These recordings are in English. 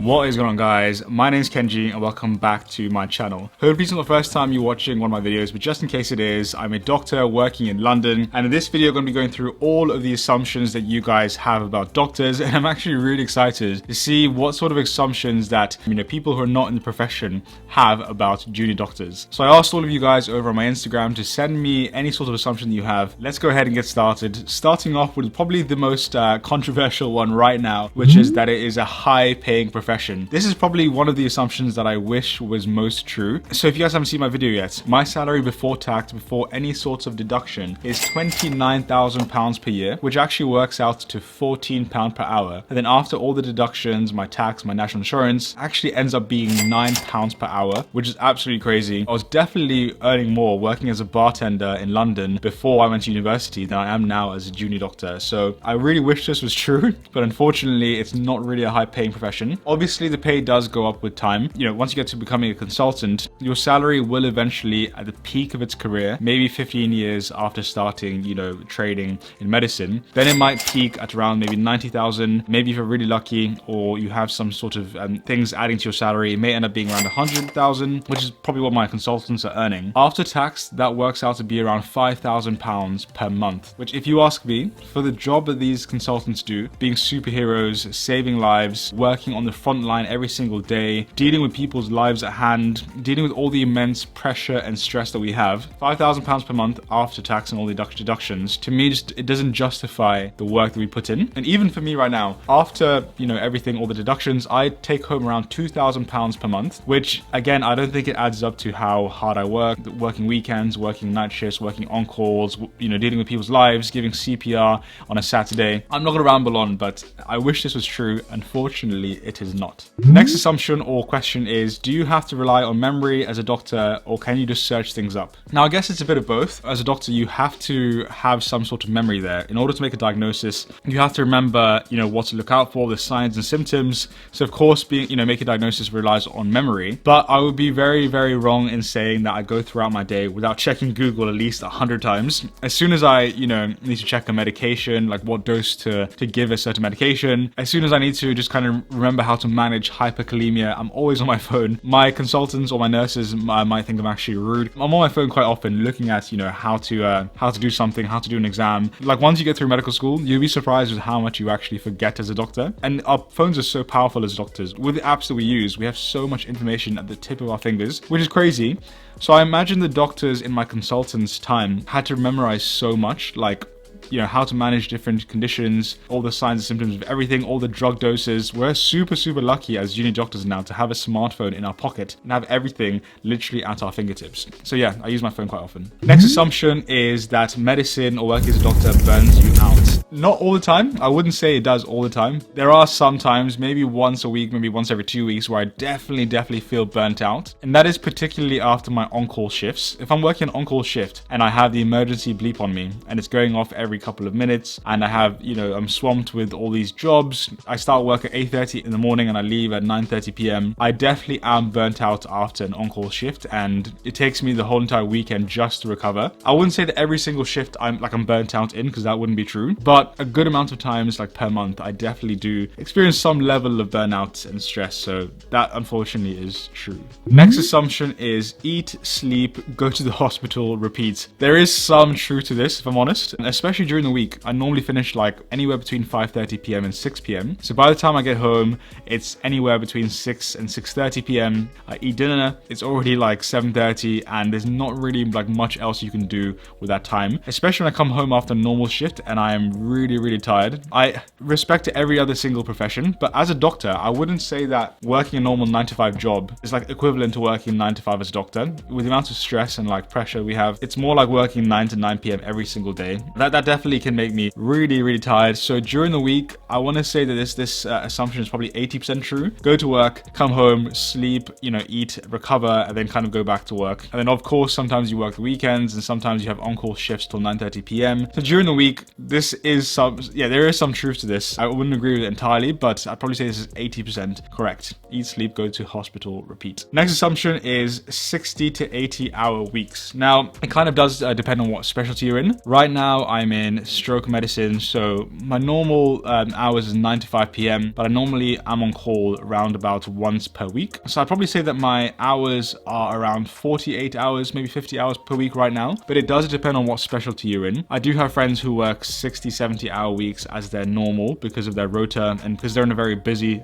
What is going on, guys? My name is Kenji and welcome back to my channel. Hopefully it's not the first time you're watching one of my videos, but just in case it is, I'm a doctor working in London, and in this video I'm going to be going through all of the assumptions that you guys have about doctors, and I'm actually really excited to see what sort of assumptions that people who are not in the profession have about junior doctors. So I asked all of you guys over on my Instagram to send me any sort of assumption you have. Let's go ahead and get started. Starting off with probably the most controversial one right now, which is that it is a high-paying profession. This is probably one of the assumptions that I wish was most true. So if you guys haven't seen my video yet, my salary before tax, before any sorts of deduction, is £29,000 per year, which actually works out to £14 per hour. And then after all the deductions, my tax, my national insurance, actually ends up being £9 per hour, which is absolutely crazy. I was definitely earning more working as a bartender in London before I went to university than I am now as a junior doctor. So I really wish this was true, but unfortunately it's not really a high-paying profession. Obviously, the pay does go up with time. Once you get to becoming a consultant, your salary will eventually, at the peak of its career, maybe 15 years after starting, trading in medicine, then it might peak at around maybe 90,000. Maybe if you're really lucky or you have some sort of things adding to your salary, it may end up being around 100,000, which is probably what my consultants are earning. After tax, that works out to be around £5,000 per month, which, if you ask me, for the job that these consultants do, being superheroes, saving lives, working on the front line every single day, dealing with people's lives at hand, dealing with all the immense pressure and stress that we have, £5,000 per month after tax and all the deductions, to me, it doesn't justify the work that we put in. And even for me right now, after everything, all the deductions, I take home around £2,000 per month, which again, I don't think it adds up to how hard I work, working weekends, working night shifts, working on calls, dealing with people's lives, giving CPR on a Saturday. I'm not going to ramble on, but I wish this was true. Unfortunately, it is not. Next assumption or question is, do you have to rely on memory as a doctor, or can you just search things up? Now, I guess it's a bit of both. As a doctor, you have to have some sort of memory there. In order to make a diagnosis, you have to remember, what to look out for, the signs and symptoms. So of course, making a diagnosis relies on memory, but I would be very, very wrong in saying that I go throughout my day without checking Google at least 100 times. As soon as I, need to check a medication, like what dose to give a certain medication, as soon as I need to just kind of remember how to manage hyperkalemia, I'm always on my phone. My consultants or my nurses might think I'm actually rude. I'm on my phone quite often looking at, how to do something, how to do an exam. Like, once you get through medical school, you'll be surprised with how much you actually forget as a doctor. And our phones are so powerful as doctors. With the apps that we use, we have so much information at the tip of our fingers, which is crazy. So I imagine the doctors in my consultants' time had to memorize so much, like, how to manage different conditions, all the signs and symptoms of everything, all the drug doses. We're super, super lucky as junior doctors now to have a smartphone in our pocket and have everything literally at our fingertips. So yeah, I use my phone quite often. Next assumption is that medicine or working as a doctor burns you out. Not all the time. I wouldn't say it does all the time. There are some times, maybe once a week, maybe once every 2 weeks, where I definitely feel burnt out. And that is particularly after my on-call shifts. If I'm working an on-call shift and I have the emergency bleep on me and it's going off every couple of minutes, and I have, I'm swamped with all these jobs. I start work at 8:30 in the morning and I leave at 9:30 p.m. I definitely am burnt out after an on-call shift, and it takes me the whole entire weekend just to recover. I wouldn't say that every single shift I'm burnt out in, because that wouldn't be true, but a good amount of times, like per month, I definitely do experience some level of burnout and stress. So that unfortunately is true. Next assumption is eat, sleep, go to the hospital, repeat. There is some truth to this, if I'm honest, and especially during the week. I normally finish like anywhere between 5:30 p.m. and 6 p.m. So by the time I get home, it's anywhere between 6 and 6:30 p.m. I eat dinner, it's already like 7:30, and there's not really like much else you can do with that time, especially when I come home after a normal shift and I am really tired. I respect every other single profession, but as a doctor, I wouldn't say that working a normal 9-to-5 job is like equivalent to working 9 to 5 as a doctor. With the amount of stress and like pressure we have, it's more like working 9 to 9 p.m. every single day. That definitely can make me really tired. So during the week, I want to say that this assumption is probably 80% true. Go to work, come home, sleep, eat, recover, and then kind of go back to work. And then of course, sometimes you work the weekends and sometimes you have on-call shifts till 9:30 p.m. So during the week, this is is some truth to this. I wouldn't agree with it entirely, but I'd probably say this is 80% correct. Eat, sleep, go to hospital, repeat. Next assumption is 60 to 80-hour weeks. Now, it kind of does depend on what specialty you're in. Right now, I'm in stroke medicine, so my normal hours is 9 to 5 p.m., but I normally am on call around about once per week. So I'd probably say that my hours are around 48 hours, maybe 50 hours per week right now, but it does depend on what specialty you're in. I do have friends who work 60, 70-hour weeks as their normal because of their rota and because they're in a very busy,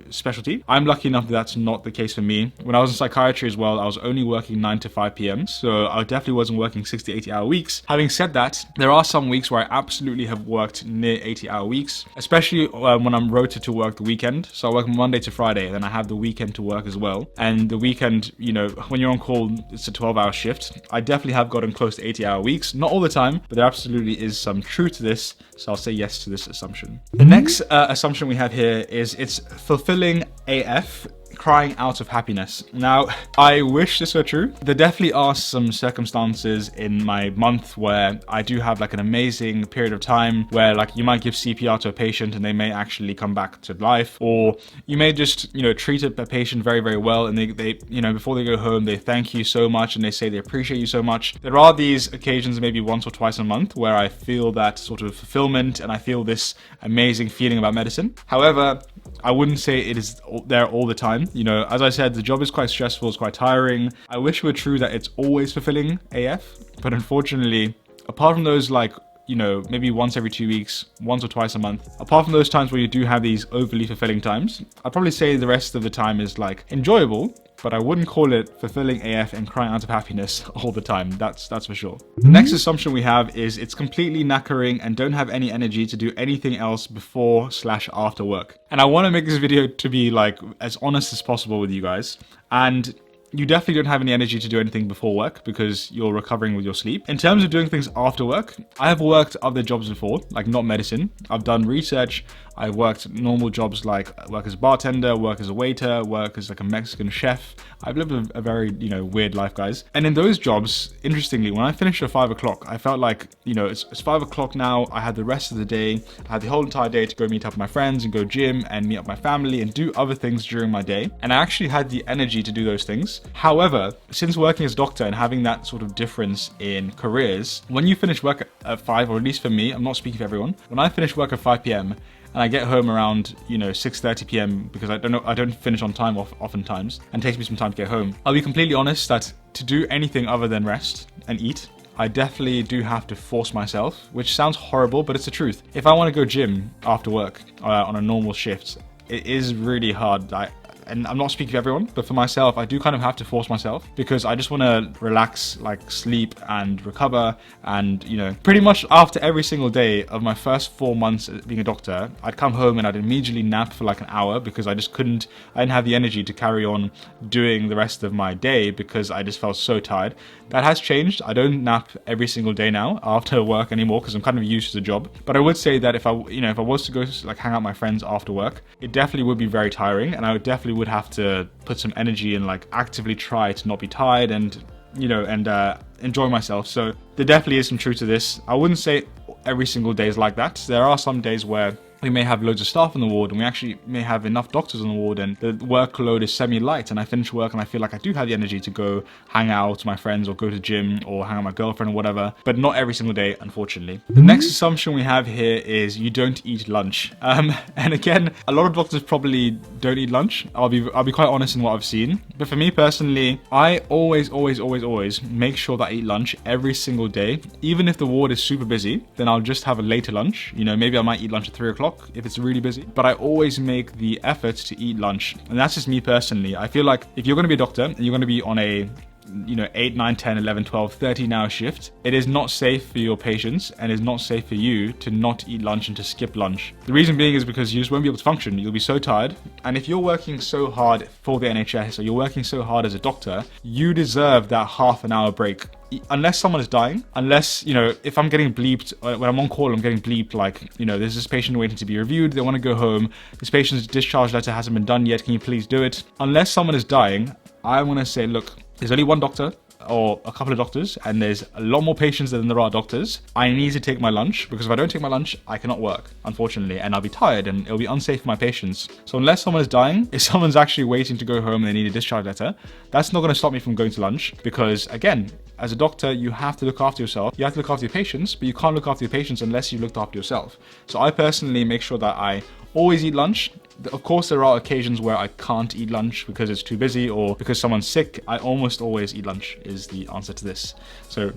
specialty. I'm lucky enough that that's not the case for me. When I was in psychiatry as well, I was only working 9 to 5 p.m. So I definitely wasn't working 60, 80-hour weeks. Having said that, there are some weeks where I absolutely have worked near 80-hour weeks, especially when I'm rotated to work the weekend. So I work Monday to Friday, then I have the weekend to work as well. And the weekend, when you're on call, it's a 12-hour shift. I definitely have gotten close to 80-hour weeks. Not all the time, but there absolutely is some truth to this. So I'll say yes to this assumption. The next assumption we have here is it's fulfilling AF, crying out of happiness. Now, I wish this were true. There definitely are some circumstances in my month where I do have like an amazing period of time where like you might give CPR to a patient and they may actually come back to life, or you may just, treat a patient very, very well and they before they go home, they thank you so much and they say they appreciate you so much. There are these occasions maybe once or twice a month where I feel that sort of fulfillment and I feel this amazing feeling about medicine. However, I wouldn't say it is there all the time. As I said, the job is quite stressful, it's quite tiring. I wish it were true that it's always fulfilling AF, but unfortunately, apart from those maybe once every 2 weeks, once or twice a month, apart from those times where you do have these overly fulfilling times, I'd probably say the rest of the time is like enjoyable, but I wouldn't call it fulfilling AF and crying out of happiness all the time. That's for sure. The next assumption we have is it's completely knackering and don't have any energy to do anything else before/after work. And I want to make this video to be like as honest as possible with you guys. And you definitely don't have any energy to do anything before work because you're recovering with your sleep. In terms of doing things after work, I have worked other jobs before, like not medicine. I've done research. I've worked normal jobs like work as a bartender, work as a waiter, work as like a Mexican chef. I've lived a very, weird life, guys. And in those jobs, interestingly, when I finished at 5 o'clock, I felt like, it's 5 o'clock now. I had the rest of the day. I had the whole entire day to go meet up with my friends and go gym and meet up my family and do other things during my day. And I actually had the energy to do those things. However, since working as a doctor and having that sort of difference in careers, when you finish work at 5, or at least for me, I'm not speaking for everyone, when I finish work at 5 p.m. and I get home around 6:30 p.m. because I don't finish on time oftentimes, and it takes me some time to get home. I'll be completely honest that to do anything other than rest and eat, I definitely do have to force myself, which sounds horrible, but it's the truth. If I want to go gym after work on a normal shift, it is really hard. And I'm not speaking for everyone, but for myself, I do kind of have to force myself because I just want to relax, like sleep and recover. And, pretty much after every single day of my first 4 months being a doctor, I'd come home and I'd immediately nap for like an hour because I didn't have the energy to carry on doing the rest of my day because I just felt so tired. That has changed. I don't nap every single day now after work anymore because I'm kind of used to the job. But I would say that if I was to go like hang out with my friends after work, it definitely would be very tiring, and I would have to put some energy and like actively try to not be tired and enjoy myself. So there definitely is some truth to this. I wouldn't say every single day is like that. There are some days where we may have loads of staff on the ward and we actually may have enough doctors on the ward and the workload is semi-light and I finish work and I feel like I do have the energy to go hang out with my friends or go to the gym or hang out with my girlfriend or whatever, but not every single day, unfortunately. The next assumption we have here is you don't eat lunch. And again, a lot of doctors probably don't eat lunch. I'll be quite honest in what I've seen. But for me personally, I always make sure that I eat lunch every single day. Even if the ward is super busy, then I'll just have a later lunch. Maybe I might eat lunch at 3 o'clock if it's really busy, but I always make the effort to eat lunch. And that's just me personally. I feel like if you're going to be a doctor and you're going to be on a 8, 9, 10, 11, 12, 13-hour shift, it is not safe for your patients and it's not safe for you to not eat lunch and to skip lunch. The reason being is because you just won't be able to function. You'll be so tired. And if you're working so hard for the NHS or you're working so hard as a doctor, you deserve that half an hour break. Unless someone is dying, unless, if I'm getting bleeped, when I'm on call, I'm getting bleeped, like, there's this patient waiting to be reviewed, they want to go home, this patient's discharge letter hasn't been done yet, can you please do it? Unless someone is dying, I want to say, look, there's only one doctor or a couple of doctors and there's a lot more patients than there are doctors, I need to take my lunch, because if I don't take my lunch, I cannot work, unfortunately, and I'll be tired and it'll be unsafe for my patients. So unless someone is dying, if someone's actually waiting to go home and they need a discharge letter, that's not going to stop me from going to lunch, because again, as a doctor, you have to look after yourself. You have to look after your patients, but you can't look after your patients unless you looked after yourself. So I personally make sure that I always eat lunch. Of course, there are occasions where I can't eat lunch because it's too busy or because someone's sick. I almost always eat lunch is the answer to this. So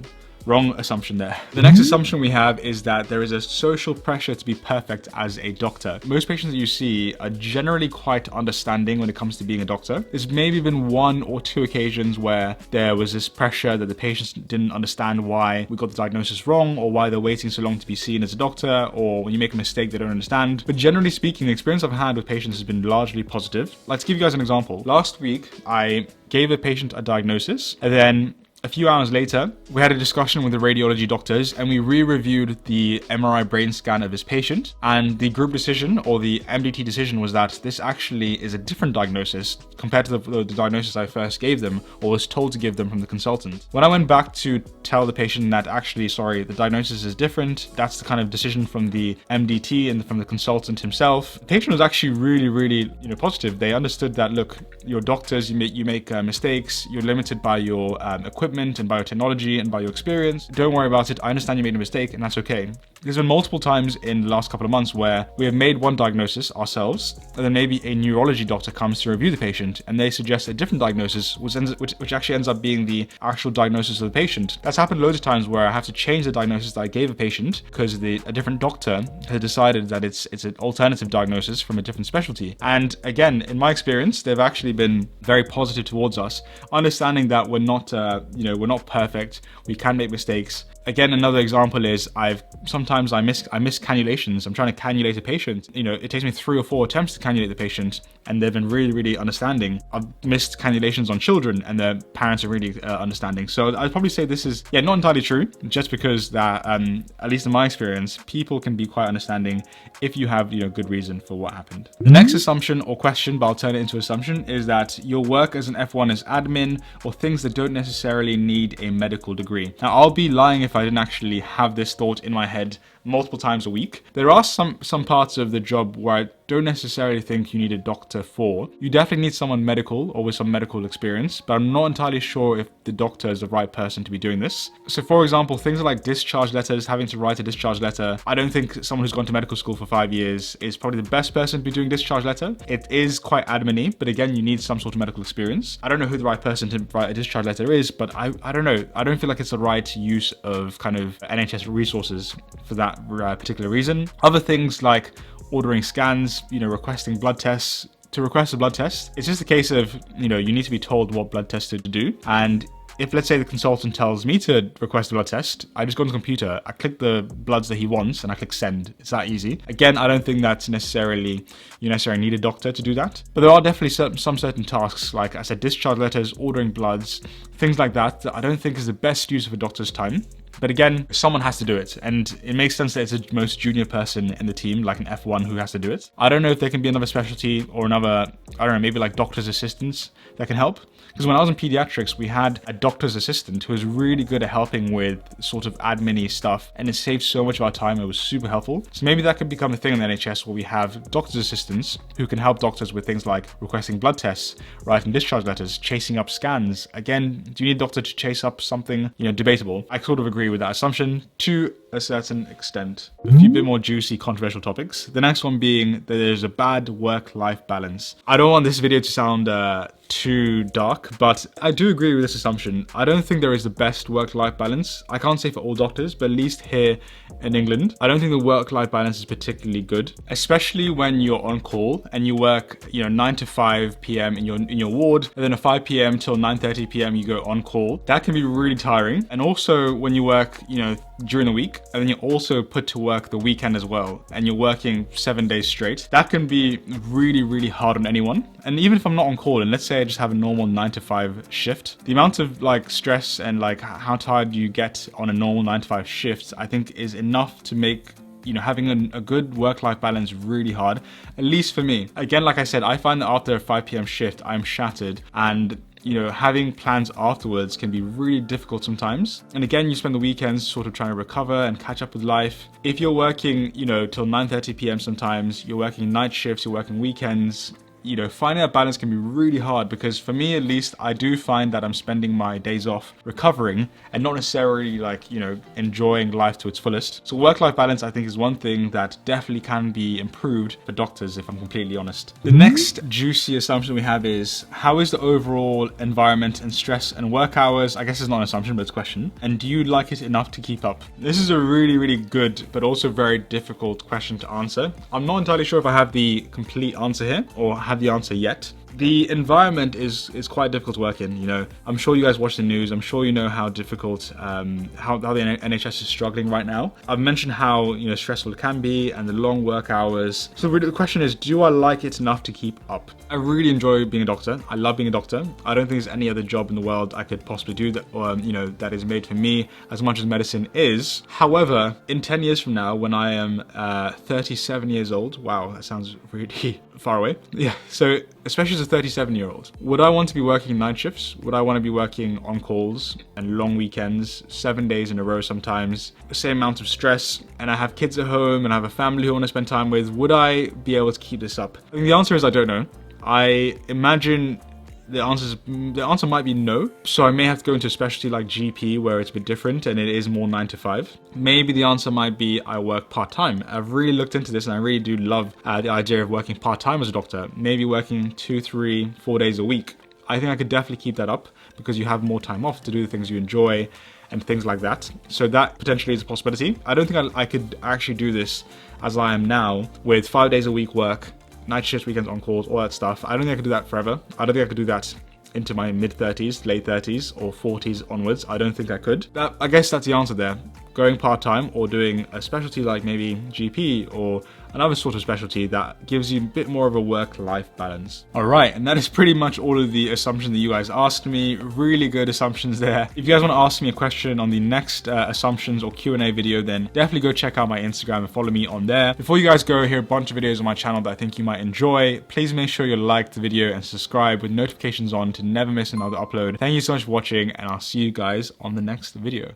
wrong assumption there. The next assumption we have is that there is a social pressure to be perfect as a doctor. Most patients that you see are generally quite understanding when it comes to being a doctor. There's maybe been 1 or 2 occasions where there was this pressure that the patients didn't understand why we got the diagnosis wrong, or why they're waiting so long to be seen as a doctor, or when you make a mistake they don't understand. But generally speaking, the experience I've had with patients has been largely positive. Let's give you guys an example. Last week, I gave a patient a diagnosis, and then a few hours later, we had a discussion with the radiology doctors and we re-reviewed the MRI brain scan of his patient, and the group decision, or the MDT decision, was that this actually is a different diagnosis compared to the diagnosis I first gave them, or was told to give them from the consultant. When I went back to tell the patient that actually, sorry, the diagnosis is different, that's the kind of decision from the MDT and from the consultant himself, the patient was actually really, positive. They understood that, look, you're doctors, you make mistakes, you're limited by your equipment and by your technology and by your experience. Don't worry about it. I understand you made a mistake and that's okay. There's been multiple times in the last couple of months where we have made one diagnosis ourselves, and then maybe a neurology doctor comes to review the patient and they suggest a different diagnosis, which actually ends up being the actual diagnosis of the patient. That's happened loads of times where I have to change the diagnosis that I gave a patient because a different doctor has decided that it's an alternative diagnosis from a different specialty. And again, in my experience, they've actually been very positive towards us, understanding that we're not perfect. We can make mistakes. Again, another example is sometimes I miss cannulations. I'm trying to cannulate a patient. It takes me 3 or 4 attempts to cannulate the patient, and they've been really understanding. I've missed cannulations on children, and their parents are really understanding. So I'd probably say this is not entirely true, just because that at least in my experience, people can be quite understanding if you have good reason for what happened. The next assumption or question, but I'll turn it into assumption, is that your work as an F1 is admin or things that don't necessarily need a medical degree. Now, I'll be lying if I didn't actually have this thought in my head multiple times a week. There are some parts of the job where I don't necessarily think you need a doctor for. You definitely need someone medical or with some medical experience, but I'm not entirely sure if the doctor is the right person to be doing this. So for example, things like discharge letters, having to write a discharge letter. I don't think someone who's gone to medical school for 5 years is probably the best person to be doing discharge letter. It is quite admin-y, but again, you need some sort of medical experience. I don't know who the right person to write a discharge letter is, but I don't know. I don't feel like it's the right use of kind of NHS resources for that particular reason. Other things like ordering scans, requesting blood tests. To request a blood test, it's just a case of, you need to be told what blood test to do. And if, let's say, the consultant tells me to request a blood test, I just go on the computer, I click the bloods that he wants, and I click send. It's that easy. Again, I don't think that's you necessarily need a doctor to do that. But there are definitely some certain tasks, like I said, discharge letters, ordering bloods, things like that I don't think is the best use of a doctor's time. But again, someone has to do it, and it makes sense that it's the most junior person in the team, like an F1, who has to do it. I don't know if there can be another specialty or another, maybe like doctor's assistants that can help. Because when I was in pediatrics, we had a doctor's assistant who was really good at helping with sort of admin-y stuff, and it saved so much of our time. It was super helpful. So maybe that could become a thing in the NHS where we have doctor's assistants who can help doctors with things like requesting blood tests, writing discharge letters, chasing up scans. Again, do you need a doctor to chase up something, debatable? I sort of agree with that assumption to a certain extent. A few bit more juicy, controversial topics. The next one being that there's a bad work-life balance. I don't want this video to sound too dark, but I do agree with this assumption. I don't think there is the best work-life balance. I can't say for all doctors, but at least here in England, I don't think the work-life balance is particularly good, especially when you're on call and you work, 9 to 5 p.m. in your ward, and then at 5 p.m. till 9:30 p.m. you go on call. That can be really tiring. And also when you work, during the week, and then you're also put to work the weekend as well, and you're working 7 days straight, that can be really hard on anyone. And even if I'm not on call, and let's say I just have a normal 9 to 5 shift, the amount of stress and how tired you get on a normal 9 to 5 shift, I think is enough to make having a good work-life balance is really hard, at least for me. Again, like I said, I find that after a 5 p.m. shift, I'm shattered, and having plans afterwards can be really difficult sometimes. And again, you spend the weekends sort of trying to recover and catch up with life. If you're working, till 9:30 p.m. sometimes, you're working night shifts, you're working weekends, finding that balance can be really hard, because for me at least, I do find that I'm spending my days off recovering and not necessarily enjoying life to its fullest. So work-life balance, I think, is one thing that definitely can be improved for doctors, if I'm completely honest. The next juicy assumption we have is, how is the overall environment and stress and work hours? I guess it's not an assumption, but it's a question. And do you like it enough to keep up? This is a really, really good, but also very difficult question to answer. I'm not entirely sure if I have the complete answer here, or have the answer yet. The environment is quite difficult to work in. I'm sure you guys watch the news. I'm sure you know how difficult, how the NHS is struggling right now. I've mentioned how stressful it can be and the long work hours. So really the question is, do I like it enough to keep up? I really enjoy being a doctor. I love being a doctor. I don't think there's any other job in the world I could possibly do that, or that is made for me as much as medicine is. However, in 10 years from now, when I am 37 years old, wow, that sounds really far away. Yeah, so especially as a 37-year-old, would I want to be working night shifts? Would I want to be working on calls and long weekends, 7 days in a row sometimes, the same amount of stress, and I have kids at home and I have a family who I want to spend time with? Would I be able to keep this up? I think the answer is I don't know. I imagine the answer might be no. So I may have to go into a specialty like GP, where it's a bit different and it is more 9 to 5. Maybe the answer might be I work part-time. I've really looked into this and I really do love the idea of working part-time as a doctor. Maybe working 2, 3, 4 days a week. I think I could definitely keep that up, because you have more time off to do the things you enjoy and things like that. So that potentially is a possibility. I don't think I could actually do this as I am now, with 5 days a week work, night shifts, weekends, on calls, all that stuff. I don't think I could do that forever. I don't think I could do that into my mid-30s, late 30s, or 40s onwards. I don't think I could. I guess that's the answer there. Going part-time or doing a specialty like maybe GP or another sort of specialty that gives you a bit more of a work-life balance. Alright, and that is pretty much all of the assumptions that you guys asked me. Really good assumptions there. If you guys want to ask me a question on the next assumptions or Q&A video, then definitely go check out my Instagram and follow me on there. Before you guys go, here are a bunch of videos on my channel that I think you might enjoy. Please make sure you like the video and subscribe with notifications on to never miss another upload. Thank you so much for watching, and I'll see you guys on the next video.